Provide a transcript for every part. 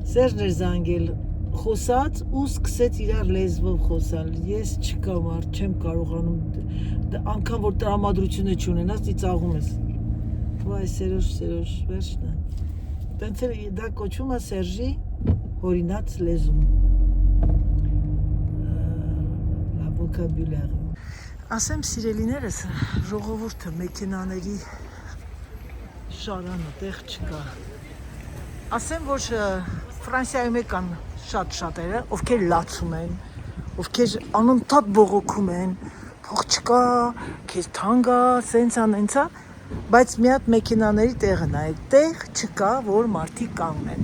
Սերժն էր զանգել խոսած ու սկսեց իրար լեզվով խոսալ։ Ես չկա մարդ, չեմ կարողանում անգամ որ տրամադրությունը չունենաս, ծիծաղում ես։ Վայ, Սերժ, վերջն է։ Տենց էլ դա կոչվում է Սերժի հորինած լեզուն։ Լա vocabulaire։ Ասեմ սիրելիներս, ժողովուրդը մեքենաների շարանը տեղ չկա։ Ասեմ, որ Ֆրանսիայում եկան շատ-շատերը, ովքեր լացում են, ովքեր անընդհատ բողոքում են, փող չկա, քեզ թանկ է, սենց անենցա, բայց մի հատ մեքենաների տեղը նայեք, տեղ չկա, որ մարդիկ կանգնեն։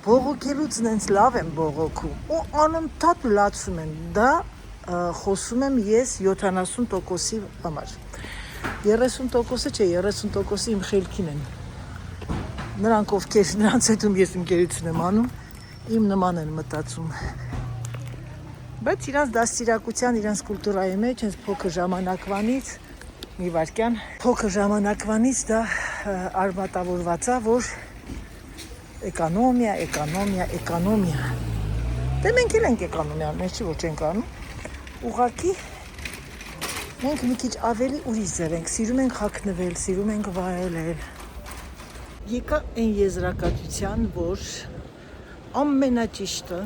Բողոքելուց նենց լավ են բողոքում ու անընդհատ լացում են, դա խոսում եմ ես 70%-ի համար։ 30%-ը չէ, 30%-ը իմ խելքին են։ Նրանք ովքեր նրանց հետ ես ընկերություն եմ անում, իմ նման են մտածում։ Բայց իրանց դաստիարակության, իրանց կուլտուրայի մեջ հենց փոքր ժամանակվանից, մի վարքյան, փոքր ժամանակվանից դա արմատավորված է, որ էկոնոմիա։ Դե մենք էլ ենք էկոնոմիան, մենք չի որ չենք անում։ Ուղղակի մենք մի քիչ ավելի ուրիշ ձև ենք, սիրում ենք հագնվել, սիրում ենք վայելել։ Եկա այն եզրակացության, որ ամենաճիշտը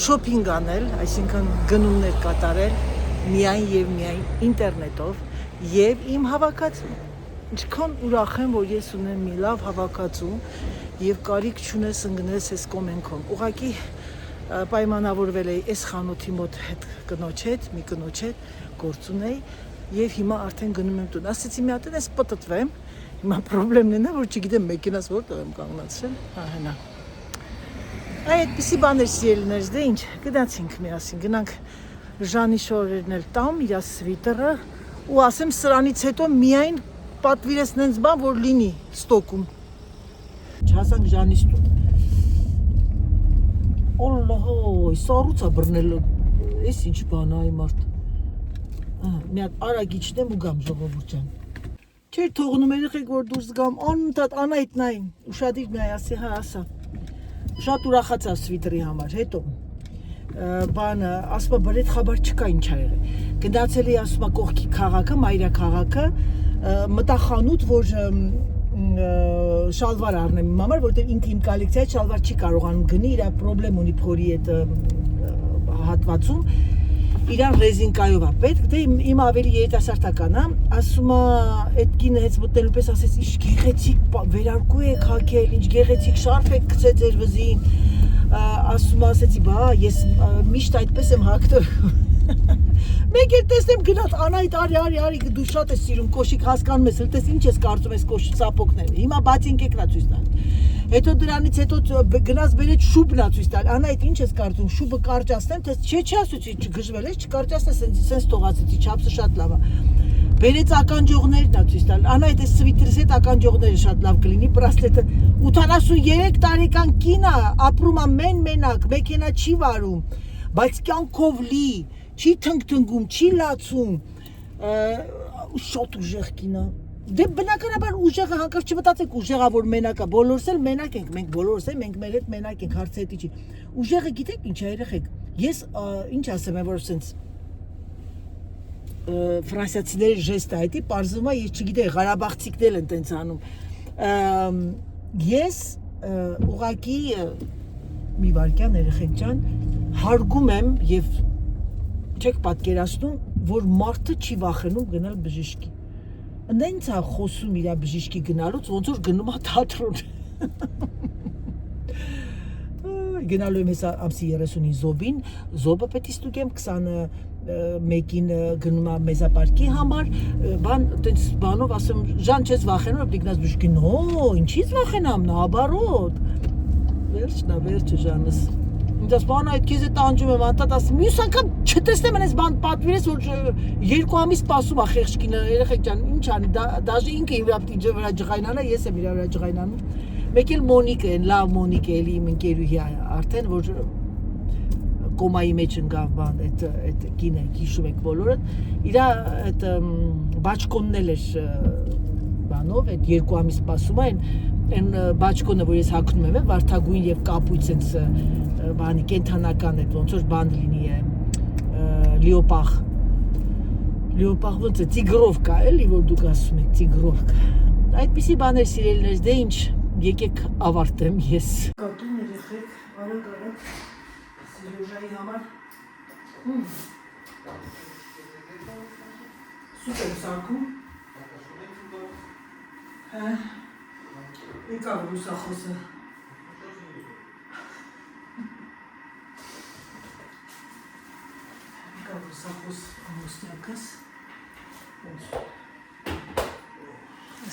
շոփինգ անել, այսինքն գնումներ կատարել միայն եւ միայն ինտերնետով եւ իմ հավաքածու։ Ինչքան ուրախ եմ, որ ես ունեմ մի լավ հավաքածու եւ կարիք չունես ընկնես այս կոմենքոմ։ Ուղղակի պայմանավորվել էի այս խանութի մոտ հետ կնոջ հետ, մի կնոջ հետ գործ ունեի եւ հիմա արդեն գնում եմ տուն։ Ասեցի մի հատ էս պտտվեմ։ Հիմա պրոբլեմն է նա, որ չգիտեմ մեքենաս որտեղ եմ կանգնացրել, հենա։ Այդպիսի բաներ սիրելիներս, դե ինչ, գնացինք միասին, գնանք Ժանի շորերն էլ տամ, իր սվիտերը, ու ասեմ սրանից հետո միայն պատվիրես նենց բան, որ լինի ստոկում։ Չհասանք Ժանից տուն։ Օլլահոյ, սառույց է բռնել, էս ինչ բան է այ մարդ։ Մի հատ արագիչն եմ ու գամ ժողովուրդ ջան։ Չէր թողնում երեխեք որ դուրս գամ, անընդհատ Անահիտ նայում, ուշադիր նայ, ասի հա, ասա։ Շատ ուրախացա սվիտրի համար, հետո բանը, ասում է, բրեդ խաբար չկա ինչ ա եղել։ Գնացել էի, ասում է, կողքի քաղաքը, Մայրա քաղաքը, մտա խանութ, որ շալվար առնեմ իմ համար, որտեղ ինքը իմ կոլեկցիայից շալվար չի կարողանում գնի, իր պրոբլեմ ունի փորի այդ հատվածում։ Իրան ռեզինկայով է պետք, դե իմ ավելի երիտասարդական է, ասում է, այդ կինը հենց մտնելու պես ասեց, ինչ գեղեցիկ վերարկու եք հագել, ինչ գեղեցիկ շարֆ եք գցել ձեր վզին, ասում է, ասեցի, բա, ես միշտ այդպես եմ հագնել։ Մեկ էլ տեսնեմ գնաց, Անահիտ, արի, դու շատ ես սիրում, կոշիկ հասկանում ես, տես ինչ ես կարծում ես կոշիկ սապոկները, հիմա բացինք եկնա ցույց տալ։ Հետո դրանից հետո գնաց բերեց շուբն ա ցույց տալ, Անահիտ, ինչ ես կարծում, շուբը կարճացնեմ, թե չէ, ասեցի, չգժվել ես, չկարճացնես, սենց թողացեցի, չափսը շատ լավ է։ Բերեց ականջողներն ա ցույց տալ, Անահիտ, այս սվիտրից հետ ականջողները շատ լավ կլինի, բրասլետը 83 տարեկան կին է, ապրում է մենակ, մեքենա չի վարում, բայց կյանքով լի, չի թնգթնգում, չի լացում, շատ ուժեղ կին է։ Դե բնականաբար ուժեղը հանկարծ չմտածեք ուժեղա որ մենակ է, բոլորս էլ մենակ ենք, մենք բոլորս էլ մենք մեր հետ մենակ ենք, հարցը հետի չի։ Ուժեղը գիտեք ինչ է երեխեք։ Ես ինչ ասեմ, որ սենց ֆրանսիացիների ժեստ է այդի, պարզվում է ես չգիտեի, ղարաբաղցիքներ են տենց անում։ Ես ուղղակի մի վարքյան երեխեք ջան, հարգում եմ եւ չեք պատկերացնում, որ մարդը չի վախենում գնալ բժշկի։ Նենց է խոսում իր բժշկի գնալուց, ոնց որ գնում է թատրոն։ Գնալու եմ ես ամսի 30-ին Զոբին, Զոբը պետք է ստուգեմ 21-ին գնում է մեզապարկի համար, բան, տենց բանով ասեմ, Ժան չես վախենում, պետք գնաս բժշկի, նո, ինչից վախենամ, նաբարոտ։ Վերջը Ժանս։ Ինձ բան այդ քեզ է տանջում եմ, անտատ ասում, մյուս անգամ չտեսնեմ այս բան պատվիրես, որ 2 ամիս սպասում է խեղճ կինը, երեխեք ջան, ինչ անի, դաժե ինքը իր վրա ջղայնանա, ես եմ իր վրա ջղայնանում։ Մեկ էլ Մոնիկը են, լավ Մոնիկը էլի իմ ընկերուհի արդեն, որ կոմայի մեջ ընկավ բան, այդ կինը, հիշում եք բոլորը, իր այդ բաճկոնն էլ էր բանով, այդ 2 ամիս սպասում են, այն բաճկոնը, որ ես հագնում եմ, վարդագույն եւ կապույտ sense բանի կենթանական է, ոնց որ բան լինի է լեոպախ ոնց է տիգրովկա էլի, որ դուք ասում եք տիգրովկա։ Այդպիսի բաներ սիրելիներս, դե ինչ, եկեք ավարտեմ ես։ Կատուն երեխեք, արագ Սիրոժայի համար սուպեր սարքում եկավ ռուսախոսը եկավ ռուսախոս ամուսնյակս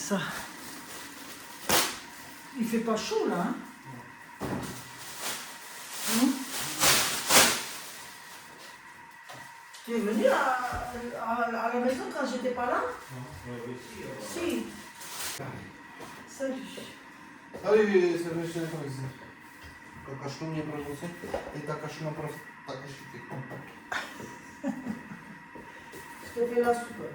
ça il fait pas chaud là hein? Tu es venu à la maison quand j'étais pas là? Non, si. Salut. Salut, совершенно правильно. Какашку мне продался, и какашку просто так и шутит. Je te fais la soupe.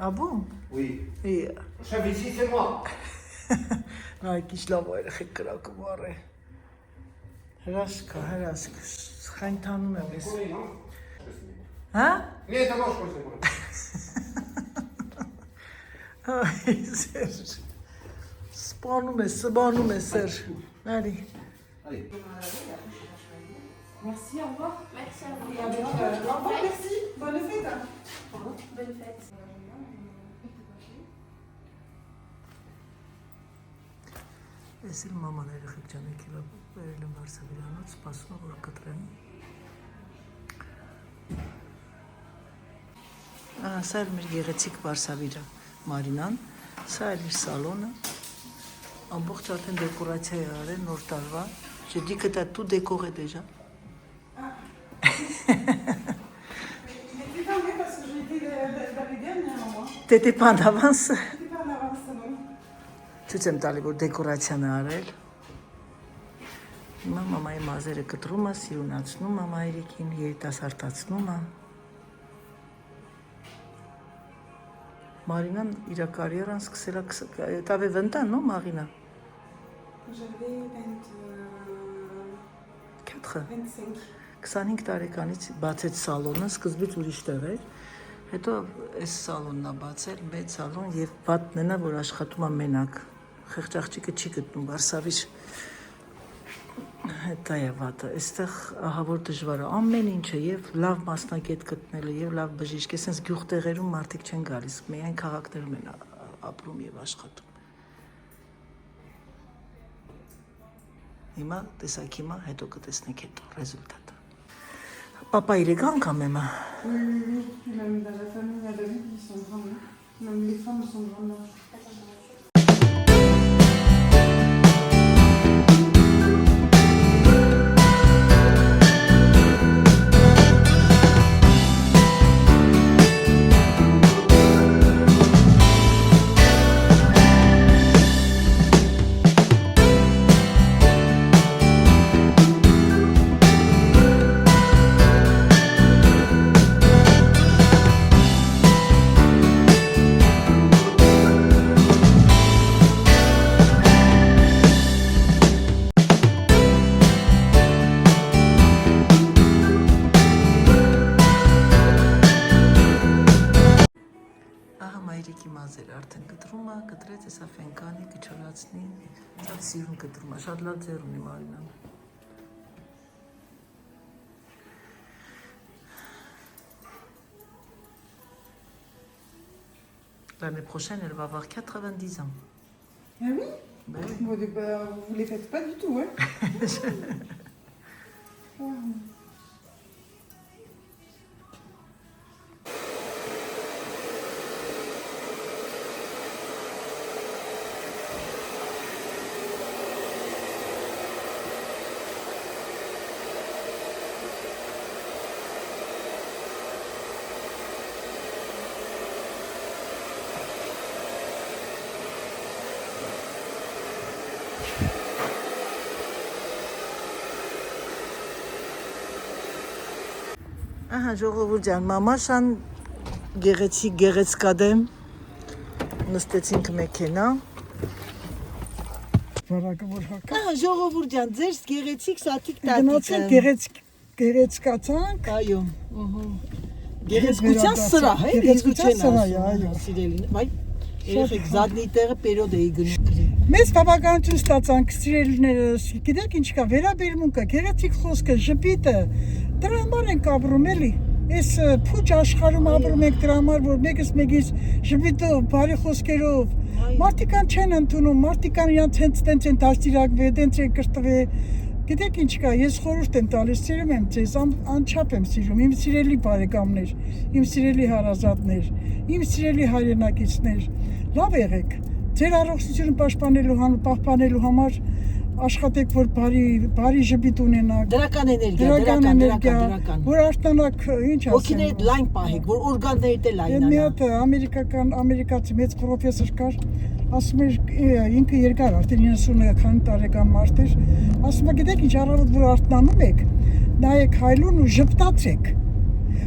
Ah bon? Oui. Et... Le chef ici, c'est moi. Ay, kişlava երեխեք կրակը վառ է։ Հրաշք, խայնթանում եմ ես։ Հա? Нет, это ложь после этого. Ay, Սեր։ Սպանում է, Սեր։ Allez. Allez. Merci, au revoir. Merci à vous. Au revoir, merci. Bonne fête. Bonne fête. Ես էլ մաման երեխեք ջան եկել վերել եմ Վարշավիրանոց, սպասում եմ որ կտրեմ։ Սա էլ մեր գեղեցիկ Վարշավիրա Մարինան, սա էլ իր սալոնը, ամբողջ արդեն դեկորացիա է արել նոր տարվա, je dis que t'as tout décoré déjà. T'étais pas en avance? Ցույց եմ տալի, որ դեկորացիան է արել։ Հիմա մամայի մազերը կտրում է, սիրունացնում է մայրիկին, երիտասարդացնում է։ Մարինան իր կարիերան սկսել է, t'avais 20 ans, non, Marina? J'avais 4 25. 25 տարեկանից բացեց սալոնը, սկզբից ուրիշ տեղ էր։ Հետո այս սալոնն է բացել, մեծ սալոն եւ պատն է, որ աշխատում է մենակ։ Խեղճ աղջիկը չի գտնում Վարշավիր։ Հետա է վատը։ Այստեղ ահա որ դժվար է ամեն ինչը եւ լավ մասնակետ գտնելը եւ լավ բժիշկ։ Այսպես գյուղտեղերում մարդիկ չեն գալիս, միայն քաղաքներում են ապրում եւ աշխատում։ Հիմա տեսակ հիմա, հետո կտեսնեք հետո ռեզուլտատը։ Papa, il est grand quand même. Oui. Même dans la famille, il y a des gens qui sont grands. Même les femmes sont grandes. Արդեն կտրում է, կտրեց էսա ֆենկանի, կչորացնի, շատ սիրուն կտրում է, շատ լավ ձեր ունի Մարինան։ L'année prochaine, elle va avoir 90 ans. Ah oui? Ben oui. Vous les faites pas du tout, hein? Ահա ժողովուրդ ջան, մամաշան գեղեցկադեմ նստեցինք մեքենա։ Վարակը որ հակա։ Ահա ժողովուրդ ջան, ձեր գեղեցիկ սաթիկ Գնացել տատիկը։ գեղեցկացանք։ Այո, գեղեցկության սրահ է, Գեղեցկության սրահ է, այո։ Սիրելին, վայ, երեխեք զադնի տեղը պերոդ էի գնում։ Մեծ բավականություն ստացանք սիրելիներս, գիտեք ինչ կա, վերաբերմունքը, գեղեցիկ խոսքը, ժպիտը, դրա համար ենք ապրում էլի։ Այս փուչ աշխարհում ապրում ենք դրա համար, որ մեկից ժպիտով, բարի խոսքերով, մարդիկան չեն ընդունում, մարդիկան իրենց հենց են դաստիարակվել, հենց են կրթվել։ Գիտեք ինչ կա, ես խորհուրդ եմ տալիս, սիրում եմ ձեզ, անչափ եմ սիրում, իմ սիրելի բարեկամներ, իմ սիրելի հարազատներ, իմ սիրելի հայրենակիցներ, լավ եղեք, ձեր առողջությունը պահպանելու համար աշխատեք, որ բարի ժպիտ ունենաք, Դրական էներգիա, որ արտանաք, ինչ ասեմ, ոգիներդ լայն պահեք, որ օրգաններդ էլ Մի լայնանան։ հատ ամերիկացի մեծ պրոֆեսոր կար, ասում էր ինքը երկար արդեն 90 տարեկան մարդ էր, ասում է գիտեք ինչ առավոտ որ արթնանում եք, նայեք հայլուն ու ժպտացեք։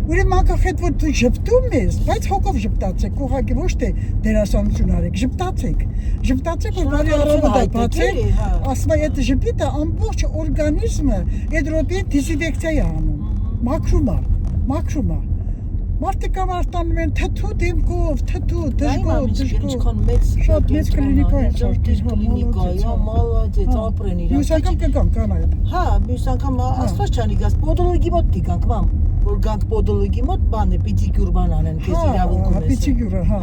Ուրեմն անկախ այդ որ դու ժպտում ես, բայց հոգով ժպտացեք, ուղղակի ոչ թե դերասանություն արեք, ժպտացեք, որ բարի առավոտ բացեք, ասում է այդ ժպիտը ամբողջ օրգանիզմը այդ րոպեին դիզինֆեկցիա է անում, մաքրում է։ Մարդիկ արտանում են թթու դեմքով, դժգոհ, շատ մեծ կլինիկա է Կլինիկա, մալադեց, ապրեն իրան։ Մյուս անգամ կգամ, կան այդ։ Հա, մյուս անգամ աստված չանի գաս, պոդոլոգի մոտ դիգանք, մամ, որ գանք պոդոլոգի մոտ բան է, պիդիկյուր բան անեն, քեզ իրավունք ունես։ Պիդիկյուրը, հա։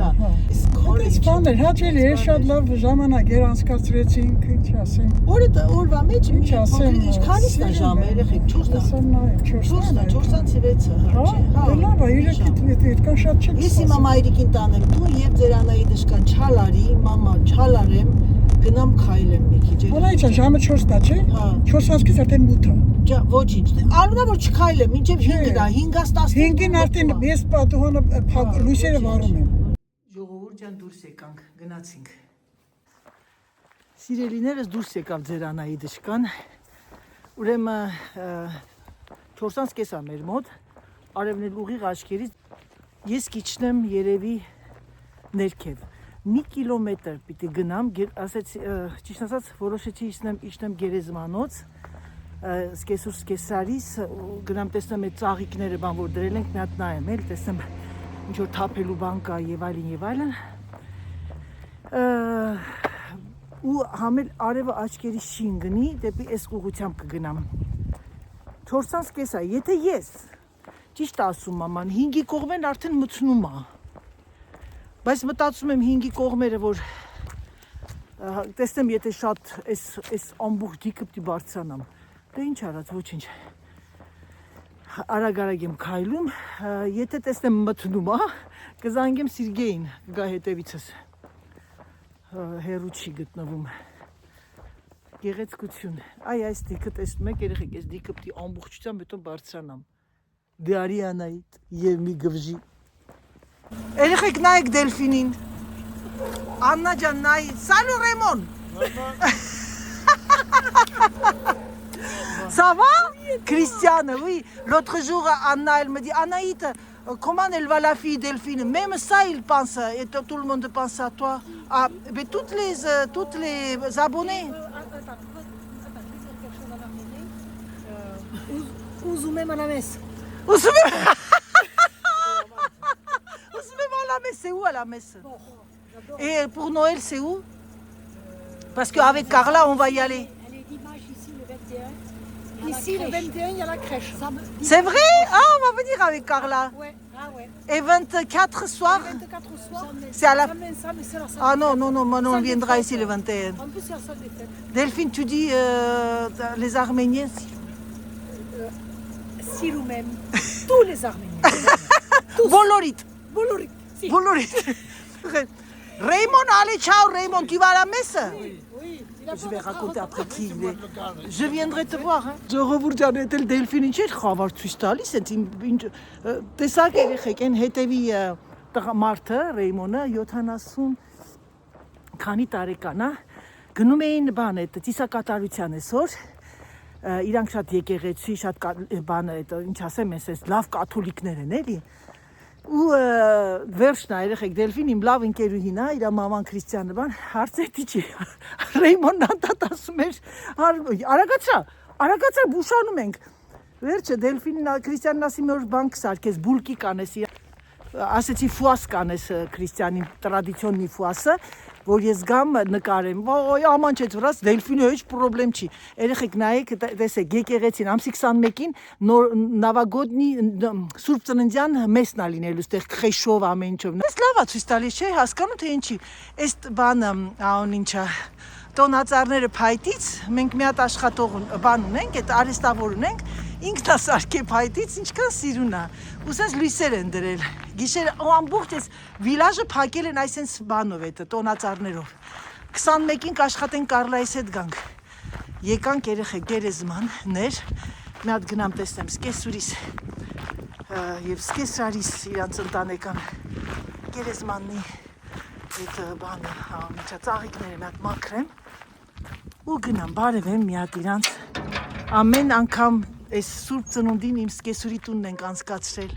Այս բաներ հաճելի է, շատ լավ ժամանակ էր անցկացրեցինք, ինչ ասեմ։ Օրվա մեջ Ինչ ասեմ, քանիսն է ժամը, երեխեք, 4-ն է, 4-6-ը։ Հա, դե լավ է, իրական շատ չեք։ Ես հիմա մայրիկին տանեմ դու եւ ձեր Անահիտышկան չալարի, մամա չալարեմ, գնամ քայլեմ մի քիչ։ Անայցա ժամը 4-ն է, չէ՞։ Հա։ 4-ից արդեն 8-ը։ Ոչինչ։ Անունա որ չքայլեմ, մինչեւ 5-ն է, 5-ից 10։ 5-ին արդեն ես պատուհանը լույսերը վառում եմ։ Ժողովուրդ ջան դուրս եկանք, գնացինք։ Սիրելիներս դուրս եկավ ձեր Անահիտышկան։ Ուրեմն 4-ից կեսա մեր մոտ, արևն ուղիղ աչքերից ես կիջնեմ երևի ներքև։ Մի կիլոմետր պիտի գնամ, ասեց, ճիշտ ասած, որոշեցի իջնեմ Գերեզմանոց, սկեսարիս, գնամ տեսնեմ այդ ծաղիկները բան, որ դրել ենք, մի հատ նայեմ, էլ տեսնեմ ինչ որ թափելու բան կա եւ այլն։ Ու համել արևը աչքերից շին գնի, դեպի այս ուղղությամբ կգնամ։ 4-ից կեսա, եթե ես ճիշտ ասում մաման, 5-ի կողմեն արդեն մտնում է։ Բայց մտածում եմ 5-ի կողմերը, որ տեսնեմ, եթե շատ այս ամբողջ դիքը պիտի բարձրանամ։ Դե ինչ արած, ոչինչ։ Արագ եմ քայլում, եթե տեսնեմ մտնում է, կզանգեմ Սիրգեյին, գա հետևիցս։ Հերու չի գտնվում։ Գեղեցկություն։ Այս դիքը տեսնում եք, երեխեք, այս դիքը պիտի ամբողջությամբ հետո բարձրանամ։ Դարի Անահիտ եւ մի գվժի։ Երեխեք նայեք Դելֆինին։ Աննա ջան նայի, Սալու Ռեմոն։ Ça va? Christiane, oui. L'autre jour, Anna, elle me dit, Anaït, comment elle va la fille Delphine? Même ça, il pense, et tout le monde pense à toi. Ah, mais toutes les abonnés. Uzumem à la messe. Uzumem à la messe, c'est où à la messe? Et pour Noël, c'est où? Parce qu'avec Carla, on va y aller. Elle est dimanche ici le 21. Ici le 21, il y a la crèche. C'est vrai? Ah, on va venir avec Carla. Ouais. Ah ouais. Et 24 soir? 24 au soir. C'est à la... C'est la salle. Ah non, on viendra ici le 21. En plus, c'est la salle des fêtes. Delphine, tu dis les Arméniens? Silou même. Tous les Arméniens. Volorit. Bolorit. Si. Volorit. Raymond, allez, ciao Raymond, tu vas à la messe? Oui. Je vais raconter après qui il est. Je viendrai te voir. Ժողովուրդ ջան, էլ Դելֆին ինչ էր խավար ցույց տալիս, այդ տեսակ երեխեք, այն հետևի մարդը, Ռեյմոնը 70 քանի տարեկան է, գնում էին բան այդ ծիսակատարության այսօր, իրանք շատ եկեղեցի, շատ բանը, ինչ ասեմ, ես լավ կաթոլիկներ են, էլի։ Ու վերջն է, երեխեք, Դելֆին իմ լավ ընկերուհին է, իր մաման քրիստիանը բան, հարցեցի չի, Ռեյմոնդն անդատ ասում էր, արագացրա, բուշանում ենք։ Վերջը Դելֆինին քրիստիանն ասի մի օր բան կսարքես, բուլկի կանես, ասեցի ֆուաս կանես քրիստիանի տրադիցիոննի ֆուասը, որ ես գամ նկարեմ, ոյ աման չէ ծրած, Դելֆինը հեչ պրոբլեմ չի։ Երեխեք նայեք, տեսեք, եկեղեցին ամսի 21-ին նավագոդնի Սուրբ Ծննդյան մեսն ա լինելու, ստեղ խեշով ամեն ինչով։ Ես լավ է ցույց տալիս, չէ, հասկանում թե ինչի։ Այս բանը, ահա ինչա, տոնածառները փայտից, մենք մի հատ աշխատող բան ունենք, այդ արհեստավոր ունենք, ինքնասարքե փայտից, ինչքան սիրուն է։ Ու սենց լույսեր են դրել։ Գիշեր ամբողջ այս վիլաժը փակել են այսենց բանով, այդ տոնածառներով։ 21-ին կաշխատեն Կարլայիս հետ գանք։ Եկանք երեխեք գերեզմաններ, մի հատ գնամ տեսնեմ Սկեսուրիս եւ Սկեսարիս իրանց ընտանեկան գերեզմաննի այդ բանը, միջա ծաղիկները մի հատ մաքրեմ ու գնամ բարևեմ մի հատ իրանց ամեն անգամ այս Սուրբ Ծնունդին իմ Սկեսուրի տունն ենք անցկացրել։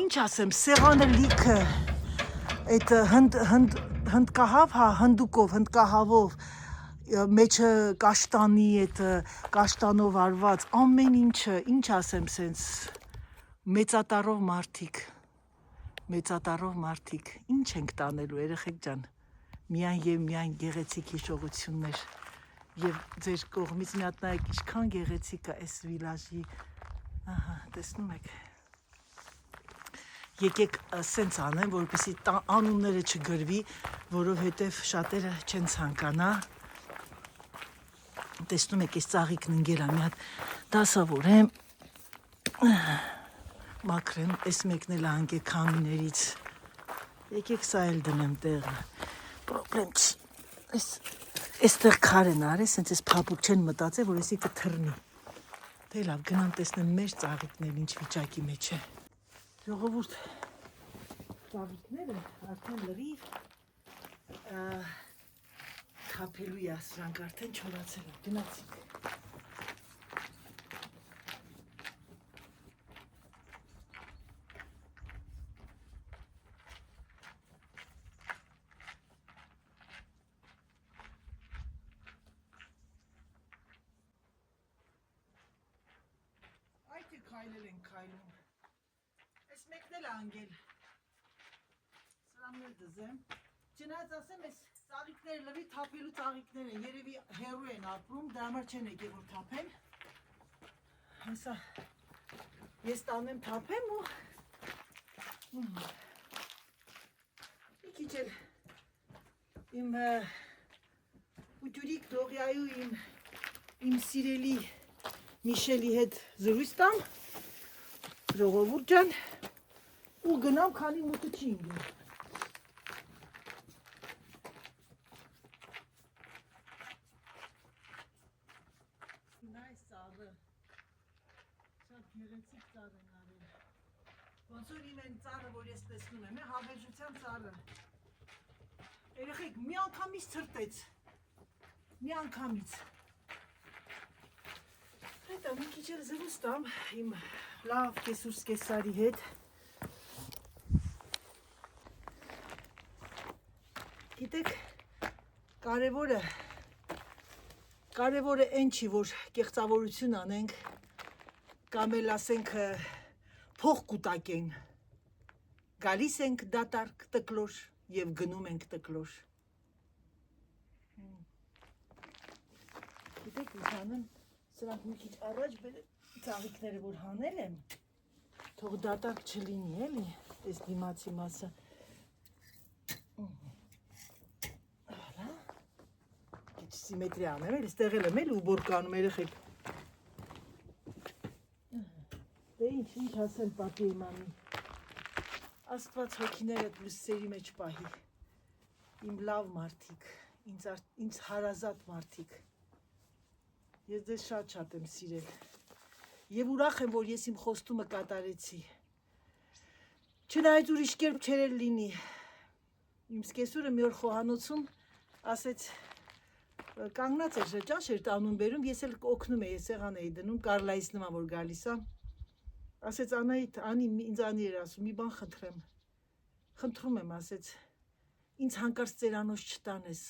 Ինչ ասեմ, սեղանը լիքը այդ հնդկահավ, հա, հնդուկով, հնդկահավով, մեջը կաշտանի, այդ կաշտանով արված, ամեն ինչը, ինչ ասեմ, սենց մեծատառով մարդիկ, ինչ ենք տանելու, երեխեք ջան, միայն եւ միայն գեղեցիկ հիշողություններ։ Եվ ձեր կողմից մի հատ նայեք, ինչքան գեղեցիկ է այս վիլաժի, ահա, տեսնում եք։ Եկեք սենց անեմ, որպեսզի անունները չգրվի, որովհետև շատերը չեն ցանկանա։ Տեսնում եք, այս ծաղիկն ընկել է, մի հատ դասավորեմ, մաքրեմ, այս մեկն էլ անգե քամիներից։ Եկեք սա էլ դնեմ տեղը, պրոբլեմ չի։ Այստեղ քար են արել, սենց այս փափուկ չեն մտածել, որ եսի կթռնի։ Դե լավ, գնամ տեսնեմ մեր ծաղիկներն ինչ վիճակի մեջ է։ Ժողովուրդ, ծաղիկները արդեն լրիվ թափելու է, սրանք արդեն չորացել են, գնացինք։ Քայլել են քայլում։ Այս մեկն էլ անգել։ Սրանն էլ դզեմ։ Չնայած ասեմ, այս ծաղիկները լրի թափելու ծաղիկներ են, երևի հեռու են ապրում, դրա համար չեն եկել որ թափեն։ Հեսա ես տանեմ թափեմ ու մի քիչ էլ իմ ուտյուրիկ Դողյայու իմ սիրելի Միշելի հետ զրույց տամ, ժողովուրդ ջան, ու գնամ, քանի մութը չի ինգել։ Նայ ծառը, շատ գեղեցիկ ծառ են արել։ Ոնց որ իմ են ծառը, որ ես տեսնում եմ, հավերժության ծառը։ Երեխեք, մի անգամից ցրտեց, մի անգամից։ Հետո մի քիչ էլ զրույց տամ իմ լավ Կեսուր Սկեսարի հետ։ Գիտեք, կարևորը այն չի, որ կեղծավորություն անենք, կամ էլ ասենք փող կուտակենք։ Գալիս ենք դատարկ տկլոր եւ գնում ենք տկլոր։ Գիտեք, ուսանեմ սրանք մի քիչ առաջ ծաղիկները որ հանել եմ, թող դատարկ չլինի, էլի, այս դիմացի մասը։ Հալա, քիչ սիմետրիա անեմ, էլ ստեղ եմ էլ ու բորկանում երեխեք։ Դե ինչ ասեմ պապի մամի։ Աստված հոգիներդ լույսերի մեջ պահի։ Իմ լավ մարդիկ, ինձ հարազատ մարդիկ։ Ես ձեզ շատ եմ սիրել և ուրախ եմ, որ ես իմ խոստումը կատարեցի։ Չնայած ուրիշ կերպ չերել լինի։ Իմ Սկեսուրը մի օր խոհանոցում ասեց կանգնած էր ճաշ էր տանում բերում, ես էլ օգնում էի, սեղան էի դնում, Կարլայից նման որ գալիս է։ Ասեց Անահիտ, ինձ Անի էր ասում, մի բան խնդրում եմ, ասեց, ինձ հանկարծ ծերանոց չտանես։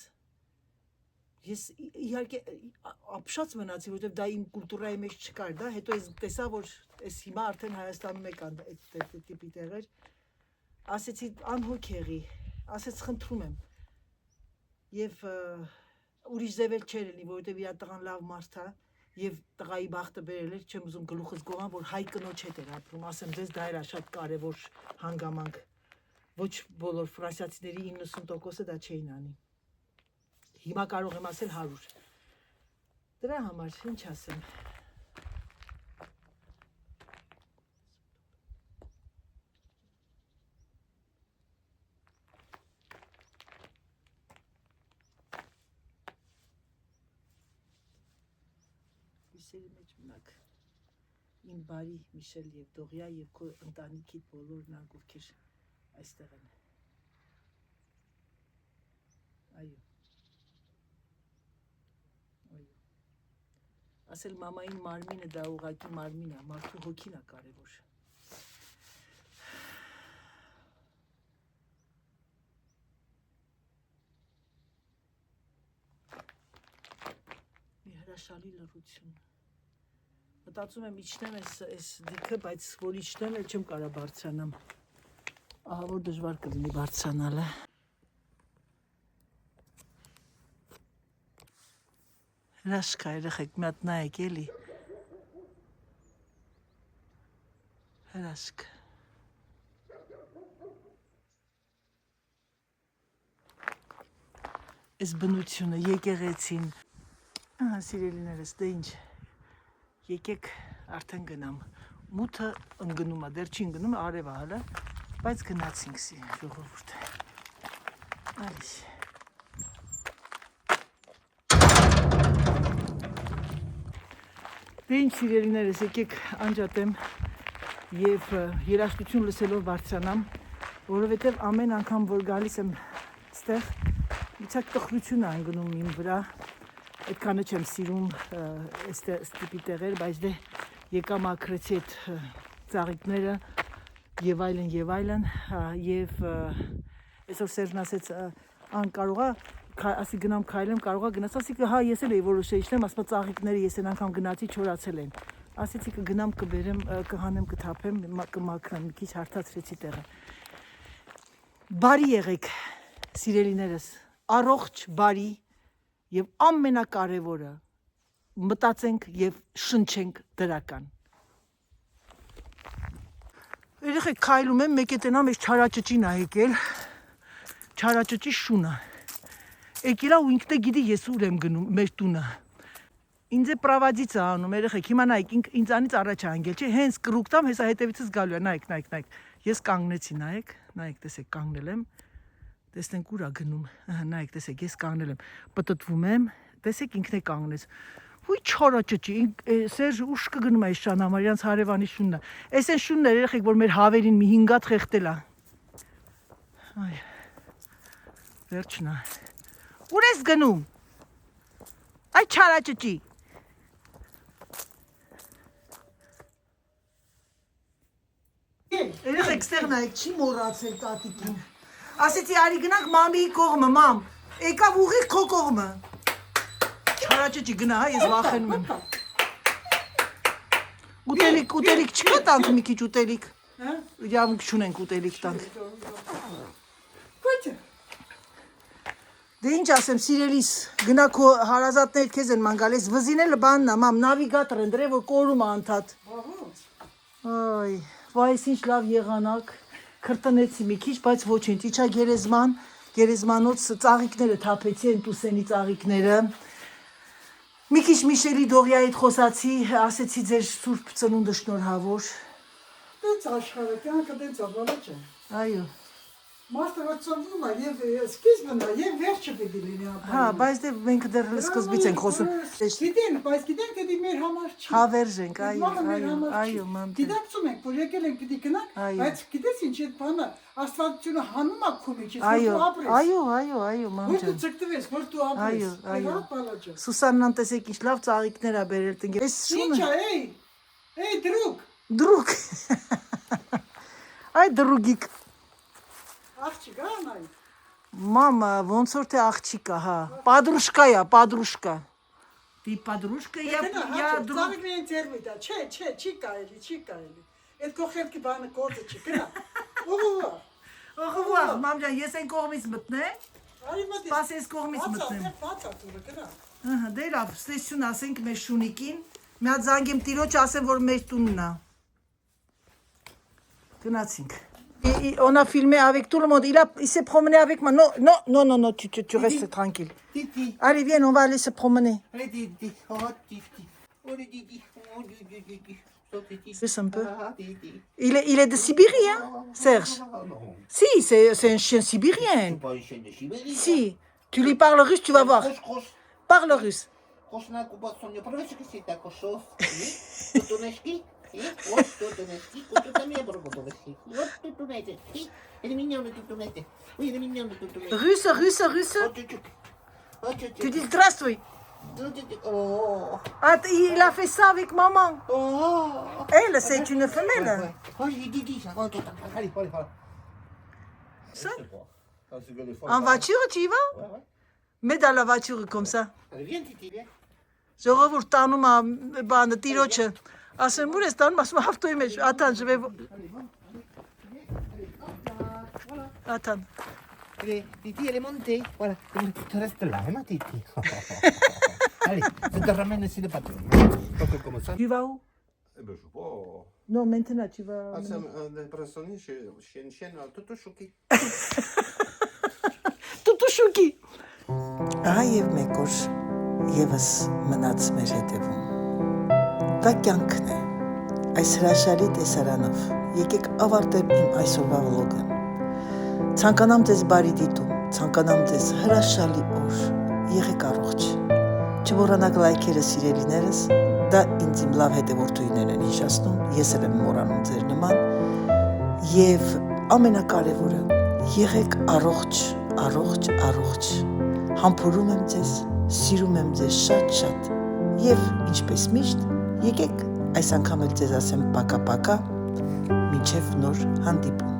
Ես իհարկե ապշած մնացի, որովհետև դա իմ կուլտուրայի մեջ չկար, դա, հետո ես տեսա, որ այս հիմա արդեն Հայաստանում եկան այդ տիպի տեղեր, ասեցի անհոգ եղի, ասեց խնդրում եմ, և ուրիշ ձև էլ չէր լինի, որովհետև իր տղան լավ մարդ է, և տղայի բախտը բերել էր, չեմ ուզում գլուխս գողամ, որ հայ կնոջ հետ էր ապրում, ասեմ ձեզ դա էր շատ կարևոր հանգամանք, ոչ բոլոր ֆրանսիացիների 90%-ը դա չէին անի։ Հիմա կարող եմ ասել 100։ Դրա համար ինչ ասեմ։ Հույսերի մեջ մնաք իմ բարի Միշել և Դողյա և քո ընտանիքիդ բոլոր նրանք ովքեր այստեղ են։ Այո։ Ասել մամային մարմինը դա ուղղակի մարմին է, մարդու հոգին է կարևոր։ Մի հրաշալի լռություն։ Մտածում եմ իջնեմ այս դիքը, բայց որ իջնեմ էլ չեմ կարա բարձրանամ։ Ահա որ դժվար կլինի բարձրանալը։ Հրաշք է երեխեք, մի հատ նայեք էլի։ Հրաշք։ Այս բնությունը, եկեղեցին։ Ահա սիրելիներս, դե ինչ։ Եկեք արդեն գնամ։ Մութը ընկնում է, դեռ չի ընկնում, արև է հələ, բայց գնացինք ժողովուրդ։ Ալիս։ Դե ինչ սիրելիներս, եկեք անջատեմ և երաժշտություն լսելով բարձրանամ, որովհետև ամեն անգամ, որ գալիս եմ ստեղ, միցակ տխրություն է անգնում իմ վրա, այդքանը չեմ սիրում այս տիպի տեղեր, բայց դե եկա մաքրեցի այդ ծաղիկները և այլն, և այսօր Սերժն ասեց, կարող է ասի գնամ քայլեմ, կարող է գնաց, ասի հա ես էլ էի որոշել իջնեմ, ասма ծաղիկները ես այն անգամ գնացի չորացել են, ասեցի կգնամ կբերեմ, կհանեմ, կթափեմ, կմաքրեմ, մի քիչ հարթացրեցի տեղը։ Բարի եղեք, սիրելիներս, առողջ, բարի և ամենակարևորը մտածենք և շնչենք դրական։ Երեխեք քայլում եմ, մեկ է տենամ այս չարաճճին ա եկել, չարաճճի շունը։ Եկելա ու ինքն է գիտի ես ուր եմ գնում մեր տունը։ Ինձ է պրավադից է անում, երեխեք, հիմա նայեք, ինձանից առաջ է անգել, չէ, հենց կռուկ տամ, հեսա հետևիցս գալու է, նայեք, ես կանգնեցի, նայեք, տեսեք, կանգնել եմ, տեսնենք ուր է գնում, նայեք, տեսեք, ես կանգնել եմ, պտտվում եմ, տեսեք ինքն է կանգնեց, հույ չարաճճի, Սերժ ուշ կգնում է այս Շանամարյանց հարևանի շունն է, այս են շունն է, երեխեք, որ մեր հավերին մի 5 հատ խեղտել է, այ, վերջն է, ուր ես գնում, այ չարաճճի, երեխեք ստեղ նայեք, չի մոռացել տատիկին, ասեցի արի գնանք մամիի կողմը, մամ, եկավ ուղիղ քո կողմը, չարաճճի գնա, հա, ես վախենում եմ, ուտելիք չկա տանք մի քիչ ուտելիք, իրավունք չունենք ուտելիք տանք, դե ինչ ասեմ, սիրելիս, գնա քո հարազատներ քեզ են ման գալ, ես վզինել բանն է, մամ, նավիգատոր են դրե, որ կորում է անդադ, այ, վայս ինչ լավ եղանակ, քրտնեցի մի քիչ, բայց ոչինչ, իջա գերեզմանոց ծաղիկները թափեցի, են տուսենի ծաղիկները, մի քիչ Միշելի Դողյայի հետ խոսացի, ասեցի ձեր սուրբ ծնունդը շնորհավոր, Դենց աշխարհը, կյանքը դենց է, բանա չէ։ այո, Մարդը որ ծնվում է եւ սկիզբն է եւ վերջը պիտի լինի ապա։ Հա, բայց դե մենք դեռ սկզբից ենք խոսում։ Գիտեն, բայց գիտենք դա մեր համար չի։ Հավերժ ենք, այո, մամ։ Դիտակցում ենք, որ եկել ենք պիտի գնանք, բայց գիտես ինչ այդ բանը Աստվածությունը հանում է քո մեջ, Այո, մամ որ դու ջան։ ցկտվես, որ դու ապրես։ Այո։ Սուսաննան տեսեք ինչ լավ ծաղիկներ ա բերել տնկել։ Այս Ինչ շունը։ է, էй, դրուկ։ Դրուկ։ Այ դրուգիկ։ Աղջիկ անայ։ Մամա, ոնց որ թե աղջիկ է, հա։ Подружка է, подружка։ Ты подружка, я друг։ Ծաղիկներին ձերվի դա, չէ, չի կարելի։ Այդ կողքերքի բանը կորձը չի, գնա։ Ողովա, մամ ջան, ես այն կողմից մտնեմ։ Արի մտի։ Սպասես կողմից մտնեմ։ Բացա դուրը, գնա։ Ահա, դե լավ, ստեսություն ասենք մեր շունիկին։ Մի հատ զանգեմ տիրոջ ասեմ, որ մեր տունն է։ Գնացինք։ On a filmé avec tout le monde. Il s'est promené avec moi. Non, tu restes tranquille. Titi. Allez, viens, on va aller se promener. Allez, Titi. Oh, Titi. Oh, le Titi. Oh, Titi. Fais un peu. Ah, Titi. Il est de Sibérie, hein, Serge? Ah, non. Si, c'est un chien sibérien. C'est pas une chaîne de Sibérie. Si, tu lui parles russe, tu vas voir. Parle russe. Кошна кубасоня, проверьте, как это кошов. Тут у нас ки, вот тут у нас ки, вот тут мне брогодовски. Вот тут у нас ки, это меня на тут у нас. Ой, это меня на тут у нас. Russe. Вот Tu dis здравствуй. Oh. Ah, il a fait ça avec maman. Oh. Elle, c'est une femelle. Oh, j'ai dit ça. Allez. Ça? Ça, c'est le fond. En voiture, tu y vas? Ouais. Mets dans la voiture comme ça. Allez, viens, Titi, viens. Ժողովուրդ տանում է բանը տիրոջը ասեմ ուր ես տանում ասում ավտոյի մեջ աթան je vais Աթան Allez, Titi, elle est montée. Voilà. Tu restes là, hein, ma Titi. Allez, je te ramène ici le patron. Comme ça. Tu vas où? Eh ben, je sais pas. Non maintenant tu vas Ah, c'est un impressionné chez une chienne tout choquée. Տուտուշուկի Այև մեկ օր եւս մնաց մեր հետևում Դա կյանքն է Այս հրաշալի տեսարանով եկեք ավարտեմ իմ այսօրվա վլոգը Ցանկանամ ձեզ բարի դիտում ցանկանամ ձեզ հրաշալի օր եղեք առողջ Չմոռանաք լայքերը սիրելիներս դա ինձ իմ լավ հետևորդուհիներն են հիշեցնում ես էլ եմ մոռանում ձեր նման եւ ամենակարևորը եղեք առողջ Համբուրում եմ ձեզ, սիրում եմ ձեզ շատ եւ ինչպես միշտ եկեք այս անգամ էլ ձեզ ասեմ պակա մինչեւ նոր հանդիպում